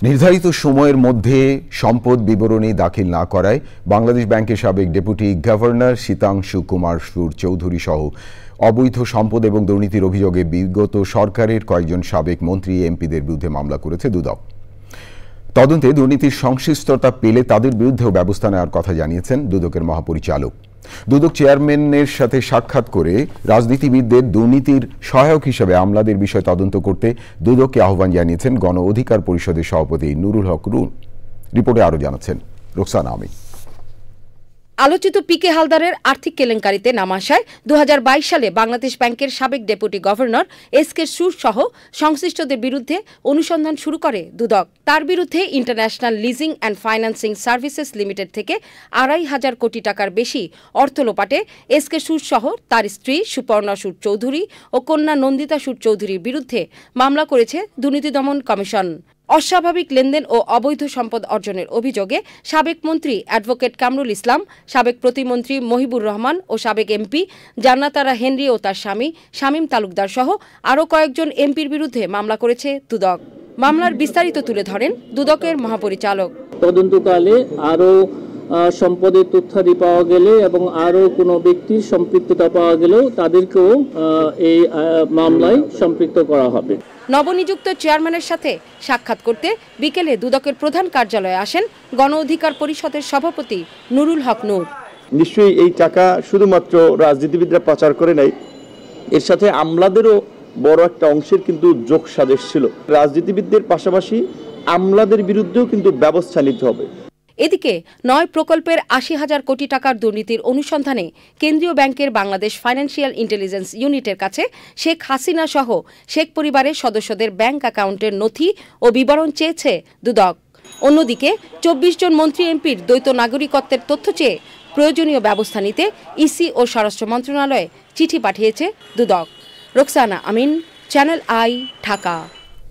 নির্ধারিত সময়ের মধ্যে সম্পদ বিবরণী দাখিল না করায় বাংলাদেশ ব্যাংকের সাবেক ডেপুটি গভর্নর শীতাংশু কুমার সুর চৌধুরী সহ অবৈধ সম্পদ এবং দুর্নীতির অভিযোগে বিগত সরকারের কয়েকজন সাবেক মন্ত্রী এমপিদের বিরুদ্ধে মামলা করেছে দুদক। তদন্তে দুর্নীতির সংশ্লিষ্টতা পেলে তাদের বিরুদ্ধেও ব্যবস্থা নেওয়ার কথা জানিয়েছেন দুদকের মহাপরিচালক। দুদক চেয়ারম্যানের সাথে সাক্ষাৎ করে রাজনীতিবিদদের দুর্নীতির সহায়ক হিসেবে আমলাদের বিষয় তদন্ত করতে দুদককে আহ্বান জানিয়েছেন গণ অধিকার পরিষদের সভাপতি নুরুল হক রুন। রিপোর্টে আরও জানাচ্ছেন রোকসানা আমিন। আলোচিত পিকে হালদারের আর্থিক কেলেঙ্কারিতে নাম আসায় 2022 সালে বাংলাদেশ ব্যাংকের সাবেক ডেপুটি গভর্নর এসকে সুর সহ সংশ্লিষ্টদের বিরুদ্ধে অনুসন্ধান শুরু করে দুদক। তার বিরুদ্ধে international leasing and financing services limited থেকে 2,500 কোটি টাকার বেশি অর্থ লোপাটে এসকে সুর সহ তার স্ত্রী সুপর্ণা সুর চৌধুরী ও কন্যা নন্দিতা সুর চৌধুরীর বিরুদ্ধে মামলা করেছে দুর্নীতি দমন কমিশন। অস্বাভাবিক লেনদেন ও অবৈধ সম্পদ অর্জনের অভিযোগে সাবেক মন্ত্রী অ্যাডভোকেট কামরুল ইসলাম, সাবেক প্রতিমন্ত্রী মহিবুর রহমান ও সাবেক এমপি জান্নাতারা হেনরি ও তার স্বামী শামীম তালুকদার সহ আরও কয়েকজন এমপির বিরুদ্ধে মামলা করেছে দুদক। মামলার বিস্তারিত তুলে ধরেন দুদকের মহাপরিচালক। তদন্তকালে আরও সম্পদের তথ্যাদি পাওয়া গেলে এবং আরও কোনো ব্যক্তির সম্পৃক্ততা পাওয়া গেলেও তাদেরকেও এই মামলায় সম্পৃক্ত করা হবে। নবনিযুক্ত চেয়ারম্যানের সাথে সাক্ষাৎ করতে বিকেলে দুদকের প্রধান কার্যালয়ে আসেন গণ অধিকার পরিষদের সভাপতি নুরুল হক নূর। নিশ্চয়ই এই টাকা শুধুমাত্র রাজনীতিবিদরা পাচার করে নাই, এর সাথে আমলাদেরও বড় একটা অংশের কিন্তু যোগ সাজেশ ছিল। রাজনীতিবিদদের পাশাপাশি আমলাদের বিরুদ্ধেও কিন্তু ব্যবস্থা নিতে হবে। এদিকে 9 প্রকল্পের 80,000 কোটি টাকার দুর্নীতির অনুসন্ধানে কেন্দ্রীয় ব্যাংকের বাংলাদেশ ফাইন্যান্সিয়াল ইন্টেলিজেন্স ইউনিটের কাছে শেখ হাসিনা সহ শেখ পরিবারের সদস্যদের ব্যাংক অ্যাকাউন্টের নথি ও বিবরণ চেয়েছে দুদক। অন্যদিকে 24 জন মন্ত্রী এমপির দ্বৈত নাগরিকত্বের তথ্য চেয়ে প্রয়োজনীয় ব্যবস্থা নিতে ইসি ও স্বরাষ্ট্র মন্ত্রণালয়ে চিঠি পাঠিয়েছে দুদক। রোকসানা আমিন, চ্যানেল আই, ঢাকা।